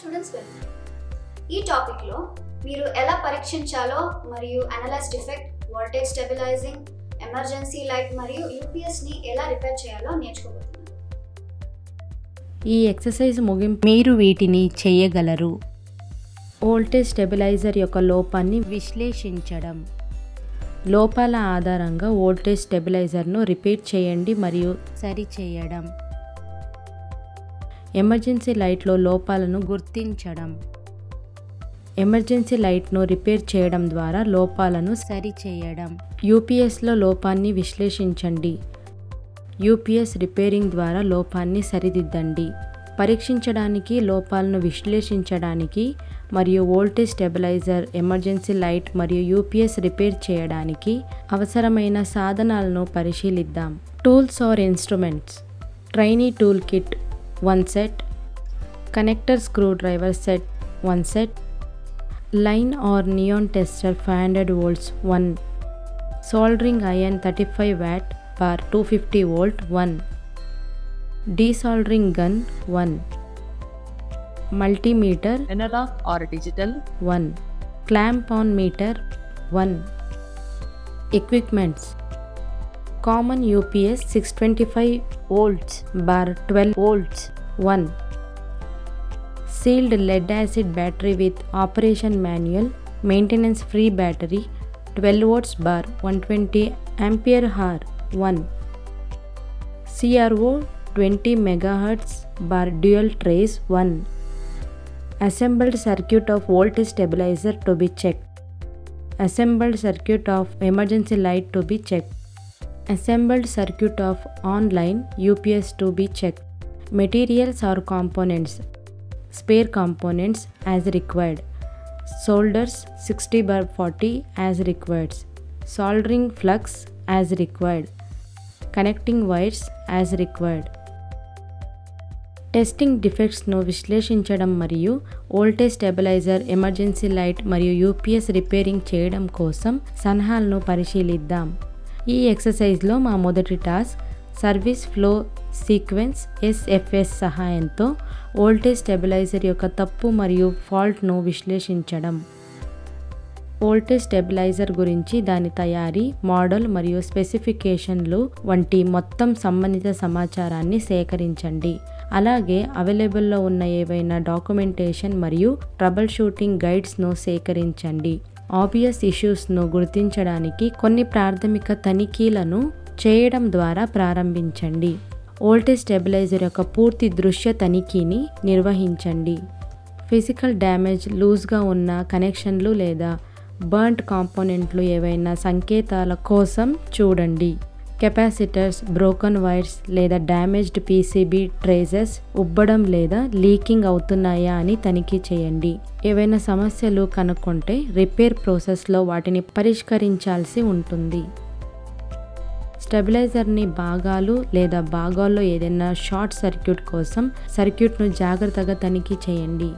Students welcome. ఈ టాపిక్లో మీరు ఎలా పరీక్షించాలో మరియు analyse defect, voltage stabilising, emergency light మరియు యూపీఎస్ని ఎలా రిపేర్ చేయాలో నేర్చుకోబోతున్నారు. ఈ ఎక్సర్సైజ్ ముగింపు మీరు వీటిని చేయగలరు. వోల్టేజ్ స్టెబిలైజర్ యొక్క లోపాన్ని విశ్లేషించడం. లోపాల ఆధారంగా వోల్టేజ్ స్టెబిలైజర్ను రిపేర్ చేయండి మరియు సరిచేయడం. ఎమర్జెన్సీ లైట్లో లోపాలను గుర్తించడం. ఎమర్జెన్సీ లైట్ను రిపేర్ చేయడం ద్వారా లోపాలను సరిచేయడం. యూపీఎస్లో లోపాన్ని విశ్లేషించండి. యూపీఎస్ రిపేరింగ్ ద్వారా లోపాన్ని సరిదిద్దండి. పరీక్షించడానికి, లోపాలను విశ్లేషించడానికి మరియు వోల్టేజ్ స్టెబిలైజర్, ఎమర్జెన్సీ లైట్ మరియు యూపీఎస్ రిపేర్ చేయడానికి అవసరమైన సాధనాలను పరిశీలిద్దాం. Tools or instruments. Trainee tool kit 1 set, connector screwdriver set 1 set, line or neon tester 500 volts 1, soldering iron 35 watt bar 250 volt 1, desoldering gun 1, multimeter analog or digital 1, clamp on meter 1. Equipments. Common UPS 625 volts bar 12 volts 1. Sealed lead acid battery with operation manual, maintenance free battery 12 volts bar 120 ampere hour 1. CRO 20 megahertz bar dual trace 1. Assembled circuit of voltage stabilizer to be checked. Assembled circuit of emergency light to be checked. Assembled circuit of on-line UPS to be checked. Materials or components. Spare components as required. Solders 60/40 as required. Soldering flux as required. Connecting wires as required. Testing డిఫెక్ట్స్ను విశ్లేషించడం మరియు voltage stabilizer, emergency light మరియు UPS repairing చేయడం కోసం సలహాలను పరిశీలిద్దాం. ఈ ఎక్సర్సైజ్లో మా మొదటి task service flow sequence SFS సహాయంతో వోల్టేజ్ స్టెబిలైజర్ యొక్క తప్పు మరియు ఫాల్ట్ను విశ్లేషించడం. వోల్టేజ్ స్టెబిలైజర్ గురించి, దాని తయారీ, మోడల్ మరియు స్పెసిఫికేషన్లు వంటి మొత్తం సంబంధిత సమాచారాన్ని సేకరించండి. అలాగే అవైలబుల్లో ఉన్న ఏవైనా డాక్యుమెంటేషన్ మరియు ట్రబుల్ షూటింగ్ గైడ్స్ను సేకరించండి. ఆబ్వియస్ ఇష్యూస్ను గుర్తించడానికి కొన్ని ప్రాథమిక తనిఖీలను చేయడం ద్వారా ప్రారంభించండి. వోల్టేజ్ స్టెబిలైజర్ యొక్క పూర్తి దృశ్య తనిఖీని నిర్వహించండి. ఫిజికల్ డ్యామేజ్, లూజ్గా ఉన్న కనెక్షన్లు లేదా బర్న్డ్ కాంపోనెంట్లు ఏవైనా సంకేతాల కోసం చూడండి. కెపాసిటర్స్, బ్రోకన్ వైర్స్ లేదా డ్యామేజ్డ్ PCB ట్రేసెస్ ఉబ్బడం లేదా లీకింగ్ అవుతున్నాయా అని తనిఖీ చేయండి. ఏవైనా సమస్యలు కనుక్కుంటే రిపేర్ ప్రాసెస్లో వాటిని పరిష్కరించాల్సి ఉంటుంది. స్టెబిలైజర్ని భాగాలు లేదా భాగాల్లో ఏదైనా షార్ట్ సర్క్యూట్ కోసం సర్క్యూట్ను జాగ్రత్తగా తనిఖీ చేయండి.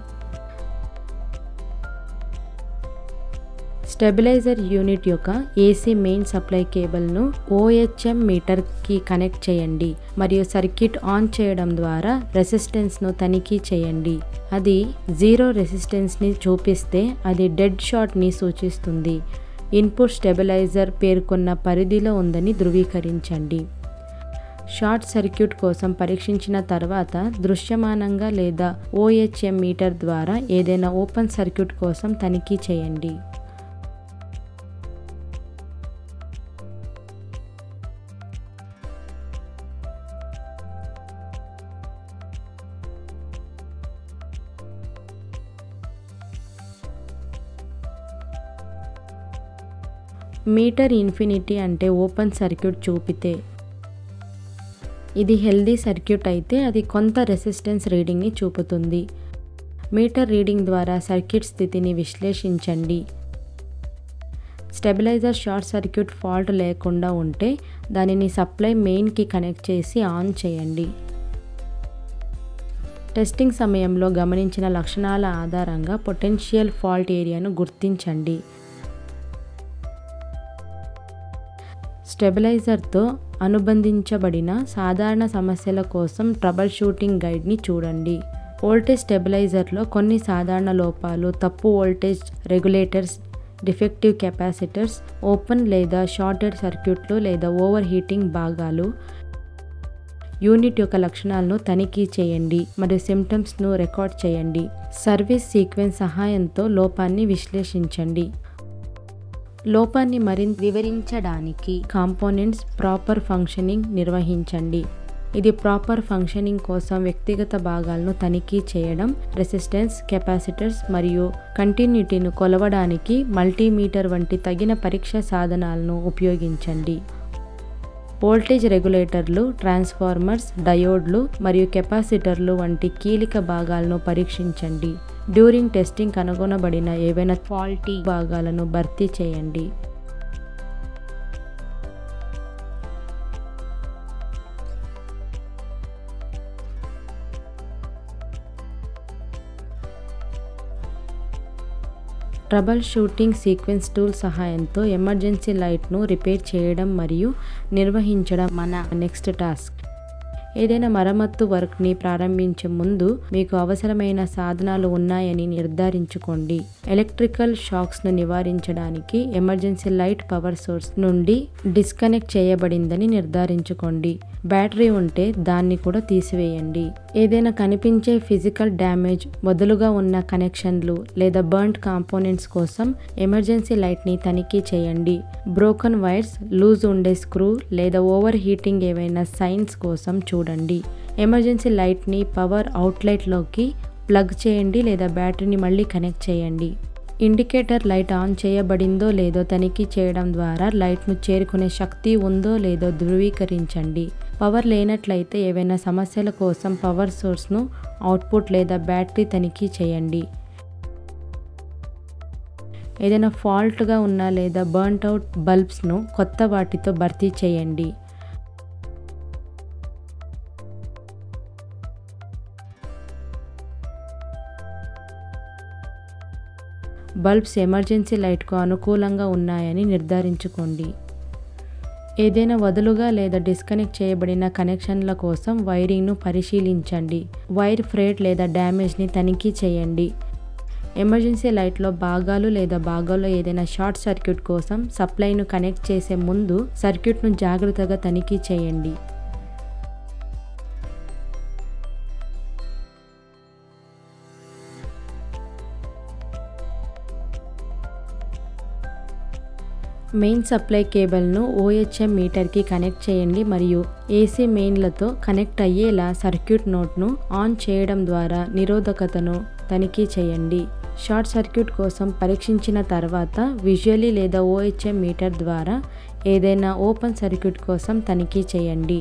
స్టెబిలైజర్ యూనిట్ యొక్క AC మెయిన్ సప్లై కేబుల్ను OHM మీటర్కి కనెక్ట్ చేయండి మరియు సర్క్యూట్ ఆన్ చేయడం ద్వారా రెసిస్టెన్స్ను తనిఖీ చేయండి. అది 0 రెసిస్టెన్స్ని చూపిస్తే అది డెడ్ షార్ట్ని సూచిస్తుంది. ఇన్పుట్ స్టెబిలైజర్ పేర్కొన్న పరిధిలో ఉందని ధృవీకరించండి. షార్ట్ సర్క్యూట్ కోసం పరీక్షించిన తర్వాత దృశ్యమానంగా లేదా OHM మీటర్ ద్వారా ఏదైనా ఓపెన్ సర్క్యూట్ కోసం తనిఖీ చేయండి. మీటర్ ఇన్ఫినిటీ అంటే ఓపెన్ సర్క్యూట్ చూపితే. ఇది హెల్దీ సర్క్యూట్ అయితే అది కొంత రెసిస్టెన్స్ రీడింగ్ని చూపుతుంది. మీటర్ రీడింగ్ ద్వారా సర్క్యూట్ స్థితిని విశ్లేషించండి. స్టెబిలైజర్ షార్ట్ సర్క్యూట్ ఫాల్ట్ లేకుండా ఉంటే దానిని సప్లై మెయిన్కి కనెక్ట్ చేసి ఆన్ చేయండి. టెస్టింగ్ సమయంలో గమనించిన లక్షణాల ఆధారంగా పొటెన్షియల్ ఫాల్ట్ ఏరియాను గుర్తించండి. స్టెబిలైజర్తో అనుబంధించబడిన సాధారణ సమస్యల కోసం ట్రబుల్ షూటింగ్ గైడ్ని చూడండి. వోల్టేజ్ స్టెబిలైజర్లో కొన్ని సాధారణ లోపాలు తప్పు voltage regulators, defective capacitors, open లేదా షార్టెడ్ సర్క్యూట్లు లేదా ఓవర్ హీటింగ్ భాగాలు. యూనిట్ యొక్క లక్షణాలను తనిఖీ చేయండి మరియు సిమ్టమ్స్ను రికార్డ్ చేయండి. సర్వీస్ సీక్వెన్స్ సహాయంతో లోపాన్ని విశ్లేషించండి. లోపాన్ని మరింత వివరించడానికి కాంపోనెంట్స్ ప్రాపర్ ఫంక్షనింగ్ నిర్వహించండి. ఇది ప్రాపర్ ఫంక్షనింగ్ కోసం వ్యక్తిగత భాగాలను తనిఖీ చేయడం, రెసిస్టెన్స్, కెపాసిటర్స్ మరియు కంటిన్యూటీను కొలవడానికి మల్టీమీటర్ వంటి తగిన పరీక్షా సాధనాలను ఉపయోగించండి. వోల్టేజ్ రెగ్యులేటర్లు, ట్రాన్స్ఫార్మర్స్, డయోడ్లు మరియు కెపాసిటర్లు వంటి కీలక భాగాలను పరీక్షించండి. డ్యూరింగ్ టెస్టింగ్ కనుగొనబడిన ఏవైనా ఫాల్టీ భాగాలను భర్తీ చేయండి. ట్రబుల్ షూటింగ్ సీక్వెన్స్ టూల్ సహాయంతో ఎమర్జెన్సీ లైట్ను రిపేర్ చేయడం మరియు నిర్వహించడం మన నెక్స్ట్ టాస్క్. ఏదైనా మరమ్మత్తు వర్క్ని ప్రారంభించే ముందు మీకు అవసరమైన సాధనాలు ఉన్నాయని నిర్ధారించుకోండి. ఎలక్ట్రికల్ షాక్స్ను నివారించడానికి ఎమర్జెన్సీ లైట్ పవర్ సోర్స్ నుండి డిస్కనెక్ట్ చేయబడిందని నిర్ధారించుకోండి. బ్యాటరీ ఉంటే దాన్ని కూడా తీసివేయండి. ఏదైనా కనిపించే ఫిజికల్ డ్యామేజ్, మొదలుగా ఉన్న కనెక్షన్లు లేదా బర్న్డ్ కాంపోనెంట్స్ కోసం ఎమర్జెన్సీ లైట్ని తనిఖీ చేయండి. బ్రోకన్ వైర్స్, లూజ్ ఉండే స్క్రూ లేదా ఓవర్ హీటింగ్ ఏవైనా సైన్స్ కోసం చూడండి. ఎమర్జెన్సీ లైట్ని పవర్ అవుట్లెట్లోకి ప్లగ్ చేయండి లేదా బ్యాటరీని మళ్ళీ కనెక్ట్ చేయండి. ఇండికేటర్ లైట్ ఆన్ చేయబడిందో లేదో తనిఖీ చేయడం ద్వారా లైట్ను చేరుకునే శక్తి ఉందో లేదో ధృవీకరించండి. పవర్ లేనట్లయితే ఏవైనా సమస్యల కోసం పవర్ సోర్స్ను, అవుట్పుట్ లేదా బ్యాటరీ తనిఖీ చేయండి. ఏదైనా ఫాల్ట్గా ఉన్న లేదా బర్న్ట్ అవుట్ బల్బ్స్ను కొత్త వాటితో భర్తీ చేయండి. బల్బ్స్ ఎమర్జెన్సీ లైట్కు అనుకూలంగా ఉన్నాయని నిర్ధారించుకోండి. ఏదైనా వదులుగా లేదా డిస్కనెక్ట్ చేయబడిన కనెక్షన్ల కోసం వైరింగ్ను పరిశీలించండి. వైర్ ఫ్రేడ్ లేదా డ్యామేజ్ని తనిఖీ చేయండి. ఎమర్జెన్సీ లైట్లో భాగాలు లేదా భాగాల్లో ఏదైనా షార్ట్ సర్క్యూట్ కోసం సప్లైను కనెక్ట్ చేసే ముందు సర్క్యూట్ను జాగ్రత్తగా తనిఖీ చేయండి. మెయిన్ సప్లై కేబుల్ను OHM మీటర్కి కనెక్ట్ చేయండి మరియు AC మెయిన్లతో కనెక్ట్ అయ్యేలా సర్క్యూట్ నోట్ను ఆన్ చేయడం ద్వారా నిరోధకతను తనిఖీ చేయండి. షార్ట్ సర్క్యూట్ కోసం పరీక్షించిన తర్వాత విజువల్లీ లేదా OHM మీటర్ ద్వారా ఏదైనా ఓపెన్ సర్క్యూట్ కోసం తనిఖీ చేయండి.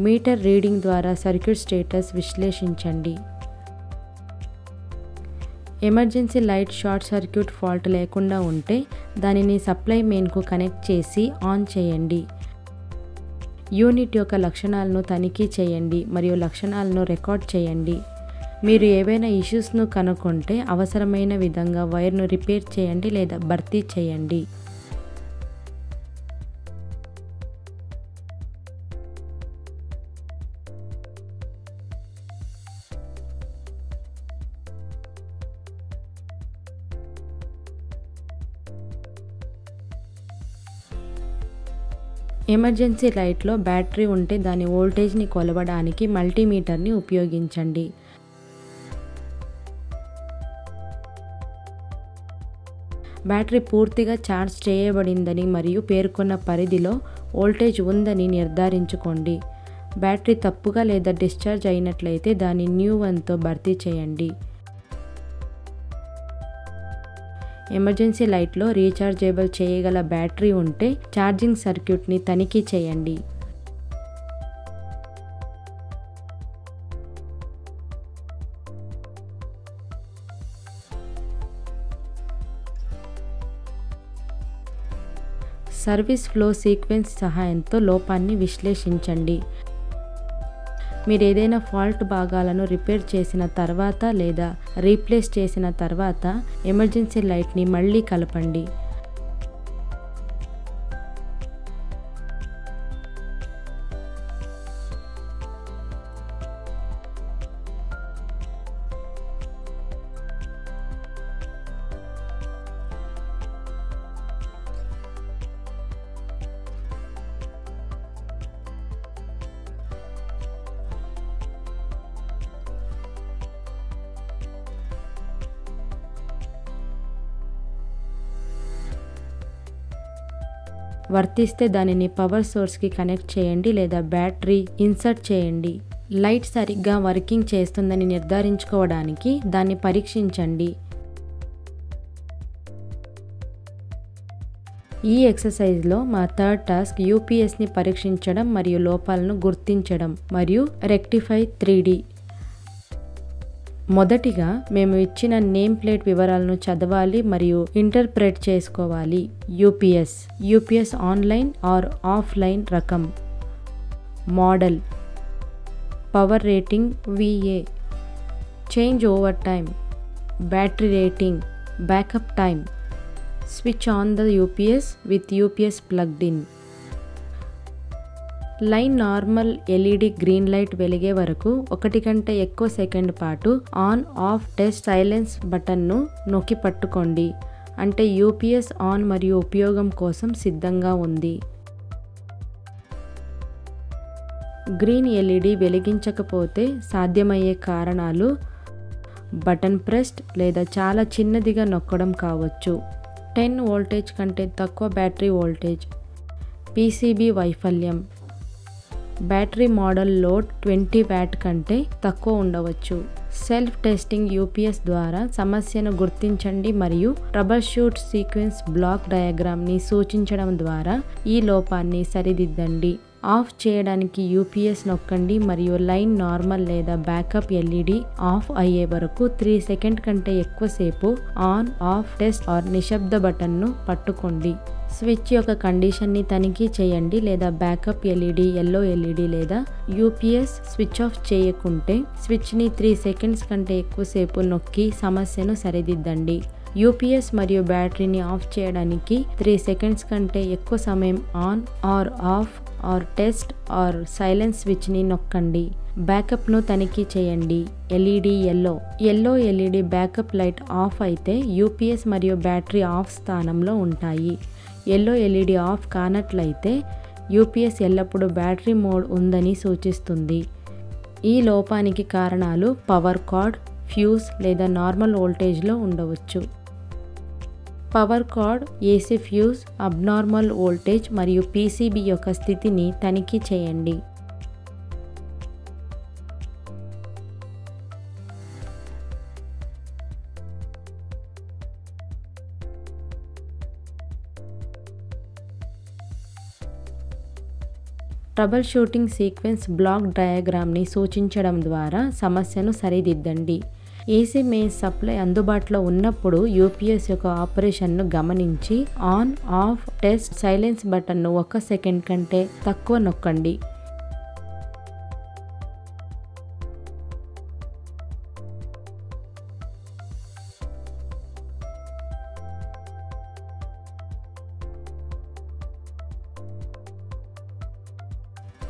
మీటర్ రీడింగ్ ద్వారా సర్క్యూట్ స్టేటస్ విశ్లేషించండి. Emergency light short circuit fault లేకుండా ఉంటే దానిని సప్లై మెయిన్కు కనెక్ట్ చేసి ఆన్ చేయండి. యూనిట్ యొక్క లక్షణాలను తనిఖీ చేయండి మరియు లక్షణాలను రికార్డ్ చేయండి. మీరు ఏవైనా ఇష్యూస్ను కనుగొంటే అవసరమైన విధంగా వైర్ను రిపేర్ చేయండి లేదా భర్తీ చేయండి. ఎమర్జెన్సీ లైట్లో బ్యాటరీ ఉంటే దాని వోల్టేజ్ని కొలవడానికి మల్టీమీటర్ని ఉపయోగించండి. బ్యాటరీ పూర్తిగా ఛార్జ్ చేయబడిందని మరియు పేర్కొన్న పరిధిలో వోల్టేజ్ ఉందని నిర్ధారించుకోండి. బ్యాటరీ తప్పుగా లేదా డిశ్చార్జ్ అయినట్లయితే దాన్ని న్యూ వన్తో భర్తీ చేయండి. ఎమర్జెన్సీ లైట్లో రీఛార్జేబుల్ చేయగల బ్యాటరీ ఉంటే ఛార్జింగ్ సర్క్యూట్ని తనిఖీ చేయండి. సర్వీస్ ఫ్లో సీక్వెన్స్ సహాయంతో లోపాన్ని విశ్లేషించండి. మీరు ఏదైనా ఫాల్ట్ భాగాలను రిపేర్ చేసిన తర్వాత లేదా రీప్లేస్ చేసిన తర్వాత ఎమర్జెన్సీ లైట్ని మళ్ళీ కలపండి. వర్తిస్తే దానిని పవర్ సోర్స్కి కనెక్ట్ చేయండి లేదా బ్యాటరీ ఇన్సర్ట్ చేయండి. లైట్ సరిగ్గా వర్కింగ్ చేస్తుందని నిర్ధారించుకోవడానికి దాన్ని పరీక్షించండి. ఈ ఎక్సర్సైజ్లో మా థర్డ్ టాస్క్ యూపీఎస్ని పరీక్షించడం మరియు లోపాలను గుర్తించడం మరియు రెక్టిఫై 3D. మొదటిగా మేము ఇచ్చిన నేమ్ ప్లేట్ వివరాలను చదవాలి మరియు ఇంటర్ప్రెట్ చేసుకోవాలి. యూపీఎస్ ఆన్లైన్ ఆర్ ఆఫ్లైన్ రకం, model, power rating VA, change over time, battery rating, backup time, switch on the UPS with UPS plugged in. Line normal LED green light వెలిగే వరకు 1 కంటే ఎక్కువ second పాటు ఆన్ ఆఫ్ టెస్ట్ సైలెన్స్ బటన్ను నొక్కి పట్టుకోండి, అంటే యూపీఎస్ ఆన్ మరియు ఉపయోగం కోసం సిద్ధంగా ఉంది. గ్రీన్ LED వెలిగించకపోతే సాధ్యమయ్యే కారణాలు బటన్ ప్రెస్డ్ లేదా చాలా చిన్నదిగా నొక్కడం కావచ్చు, 10 వోల్టేజ్ కంటే తక్కువ బ్యాటరీ వోల్టేజ్, PCB వైఫల్యం, బ్యాటరీ మోడల్ లోడ్ 20 వాట్ కంటే తక్కువ ఉండవచ్చు. సెల్ఫ్ టెస్టింగ్ యూపీఎస్ ద్వారా సమస్యను గుర్తించండి మరియు ట్రబుల్ షూట్ సీక్వెన్స్ బ్లాక్ డయాగ్రామ్ని సూచించడం ద్వారా ఈ లోపాన్ని సరిదిద్దండి. ఆఫ్ చేయడానికి యూపీఎస్ నొక్కండి మరియు లైన్ నార్మల్ లేదా బ్యాకప్ LED ఆఫ్ అయ్యే వరకు 3 సెకండ్ కంటే ఎక్కువసేపు ఆన్ ఆఫ్ టెస్ట్ ఆర్ నిశ్శబ్ద బటన్ను పట్టుకోండి. స్విచ్ యొక్క కండిషన్ని తనిఖీ చేయండి లేదా బ్యాకప్ LED, ఎల్లో LED లేదా యూపీఎస్ స్విచ్ ఆఫ్ చేయకుంటే స్విచ్ని 3 సెకండ్స్ కంటే ఎక్కువసేపు నొక్కి సమస్యను సరిదిద్దండి. యూపీఎస్ మరియు బ్యాటరీని ఆఫ్ చేయడానికి 3 సెకండ్స్ కంటే ఎక్కువ సమయం on or off or test or silence స్విచ్ని నొక్కండి. బ్యాకప్ను తనిఖీ చేయండి. LED yellow LED backup light off అయితే యూపీఎస్ మరియు బ్యాటరీ ఆఫ్ స్థానంలో ఉంటాయి. ఎల్లో LED ఆఫ్ కానట్లయితే యూపీఎస్ ఎల్లప్పుడూ బ్యాటరీ మోడ్ ఉందని సూచిస్తుంది. ఈ లోపానికి కారణాలు పవర్ కార్డ్, ఫ్యూజ్ లేదా నార్మల్ వోల్టేజ్లో ఉండవచ్చు. Power cord, AC fuse, abnormal voltage మరియు PCB యొక్క స్థితిని తనిఖీ చేయండి. ట్రబుల్ షూటింగ్ సీక్వెన్స్ బ్లాక్ డయాగ్రామ్ని సూచించడం ద్వారా సమస్యను సరిదిద్దండి. AC మెయిన్స్ సప్లై అందుబాటులో ఉన్నప్పుడు యూపీఎస్ యొక్క ఆపరేషన్ను గమనించి ఆన్ ఆఫ్ టెస్ట్ సైలెన్స్ బటన్ను 1 సెకండ్ కంటే తక్కువ నొక్కండి.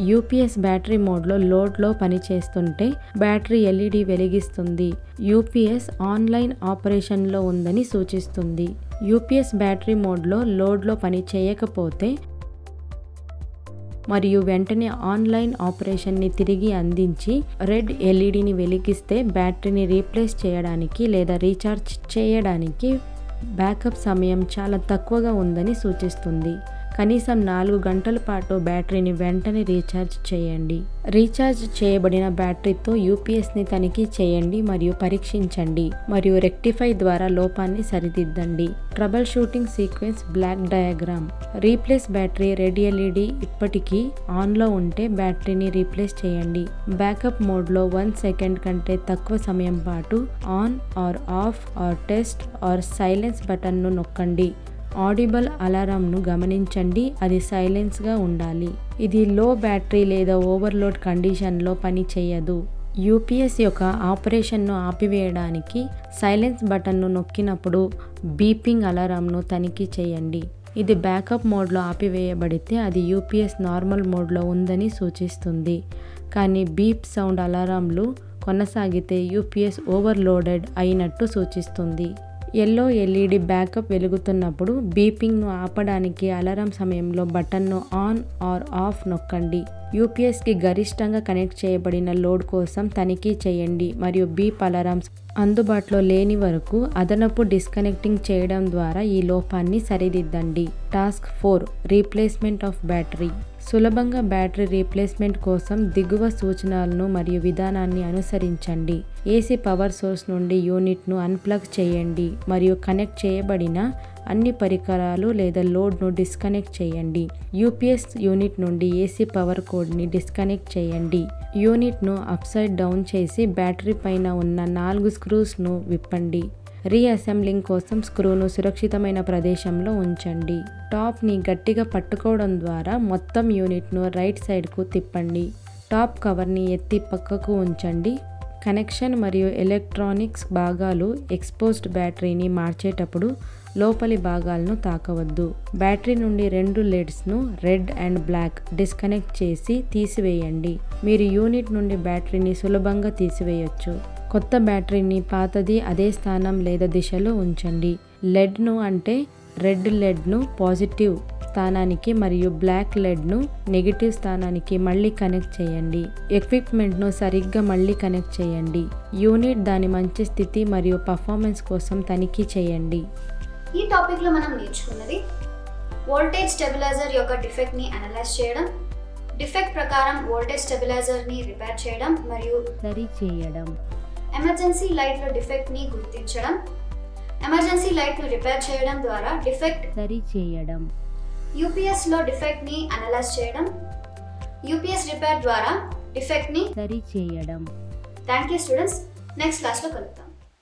యూపీఎస్ బ్యాటరీ మోడ్లో లోడ్లో పనిచేస్తుంటే బ్యాటరీ LED వెలిగిస్తుంది. యూపీఎస్ ఆన్లైన్ ఆపరేషన్లో ఉందని సూచిస్తుంది. యూపీఎస్ బ్యాటరీ మోడ్లో లోడ్లో పని చేయకపోతే మరియు వెంటనే ఆన్లైన్ ఆపరేషన్ని తిరిగి అందించి రెడ్ LEDని వెలిగిస్తే బ్యాటరీని రీప్లేస్ చేయడానికి లేదా రీఛార్జ్ చేయడానికి బ్యాకప్ సమయం చాలా తక్కువగా ఉందని సూచిస్తుంది. కనీసం 4 గంటల పాటు బ్యాటరీని వెంటనే రీఛార్జ్ చేయండి. రీఛార్జ్ చేయబడిన బ్యాటరీతో యూపీఎస్ని తనిఖీ చేయండి మరియు పరీక్షించండి మరియు రెక్టిఫై ద్వారా లోపాన్ని సరిదిద్దండి. Troubleshooting sequence block diagram. Replace battery red LED ఇప్పటికీ ఆన్లో ఉంటే బ్యాటరీని రీప్లేస్ చేయండి. బ్యాకప్ మోడ్లో 1 సెకండ్ కంటే తక్కువ సమయం పాటు on or off or test or silence బటన్ను నొక్కండి. ఆడిబుల్ అలారంను గమనించండి, అది సైలెన్స్గా ఉండాలి. ఇది లో బ్యాటరీ లేదా ఓవర్లోడ్ కండిషన్లో పని చేయదు. యూపీఎస్ యొక్క ఆపరేషన్ను ఆపివేయడానికి సైలెన్స్ బటన్ను నొక్కినప్పుడు బీపింగ్ అలారంను తనిఖీ చేయండి. ఇది బ్యాకప్ మోడ్లో ఆపివేయబడితే అది యూపీఎస్ నార్మల్ మోడ్లో ఉందని సూచిస్తుంది. కానీ బీప్ సౌండ్ అలారంలు కొనసాగితే యూపీఎస్ ఓవర్లోడెడ్ అయినట్టు సూచిస్తుంది. ఎల్లో ఎల్ఈడి బ్యాకప్ వెలుగుతున్నప్పుడు బీపింగ్ను ఆపడానికి అలారం సమయంలో బటన్ను ఆన్ ఆర్ ఆఫ్ నొక్కండి. యూపీఎస్కి గరిష్టంగా కనెక్ట్ చేయబడిన లోడ్ కోసం తనిఖీ చేయండి మరియు బీప్ అలారమ్స్ అందుబాటులో లేని వరకు అదనపు డిస్కనెక్టింగ్ చేయడం ద్వారా ఈ లోపాన్ని సరిదిద్దండి. Task 4 replacement of battery. సులభంగా బ్యాటరీ రీప్లేస్మెంట్ కోసం దిగువ సూచనలను మరియు విధానాన్ని అనుసరించండి. ఏసీ పవర్ సోర్స్ నుండి యూనిట్ను అన్ప్లగ్ చేయండి మరియు కనెక్ట్ చేయబడిన అన్ని పరికరాలు లేదా లోడ్ను డిస్కనెక్ట్ చేయండి. యూపీఎస్ యూనిట్ నుండి ఏసీ పవర్ కోడ్ని డిస్కనెక్ట్ చేయండి. యూనిట్ను అప్సైడ్ డౌన్ చేసి బ్యాటరీ పైన ఉన్న 4 స్క్రూస్ను విప్పండి. రీఅసెంబ్లింగ్ కోసం స్క్రూను సురక్షితమైన ప్రదేశంలో ఉంచండి. టాప్ని గట్టిగా పట్టుకోవడం ద్వారా మొత్తం యూనిట్ను రైట్ సైడ్కు తిప్పండి. టాప్ కవర్ని ఎత్తి పక్కకు ఉంచండి. కనెక్షన్ మరియు ఎలక్ట్రానిక్స్ భాగాలు ఎక్స్పోజ్డ్ బ్యాటరీని మార్చేటప్పుడు లోపలి భాగాలను తాకవద్దు. బ్యాటరీ నుండి 2 లెడ్స్ను రెడ్ అండ్ బ్లాక్ డిస్కనెక్ట్ చేసి తీసివేయండి. మీరు యూనిట్ నుండి బ్యాటరీని సులభంగా తీసివేయొచ్చు. కొత్త బ్యాటరీని పాతది అదే స్థానం లేదా దిశలో ఉంచండి. లెడ్ను అంటే రెడ్ లెడ్ను పాజిటివ్ స్థానానికి మరియు బ్లాక్ లెడ్ను నెగిటివ్ స్థానానికి మళ్ళీ కనెక్ట్ చేయండి. ఎక్విప్మెంట్ను సరిగ్గా మళ్ళీ కనెక్ట్ చేయండి. యూనిట్ దాని మంచి స్థితి మరియు పర్ఫార్మెన్స్ కోసం తనిఖీ చేయండి. ఈ టాపిక్లో మనం నేర్చుకున్నది వోల్టేజ్ స్టెబిలైజర్ యొక్క డిఫెక్ట్ని అనలైజ్ చేయడం, డిఫెక్ట్ ప్రకారం వోల్టేజ్ స్టెబిలైజర్ని రిపేర్ చేయడం మరియు సరిచేయడం, ఎమర్జెన్సీ లైట్లో డిఫెక్ట్ని గుర్తించడం, ఎమర్జెన్సీ లైట్ను రిపేర్ చేయడం ద్వారా డిఫెక్ట్ సరిచేయడం, యూపీఎస్లో డిఫెక్ట్ని అనలైజ్ చేయడం, యూపీఎస్ రిపేర్ ద్వారా డిఫెక్ట్ని సరిచేయడం. Thank you students. నెక్స్ట్ క్లాస్లో కలుద్దాం.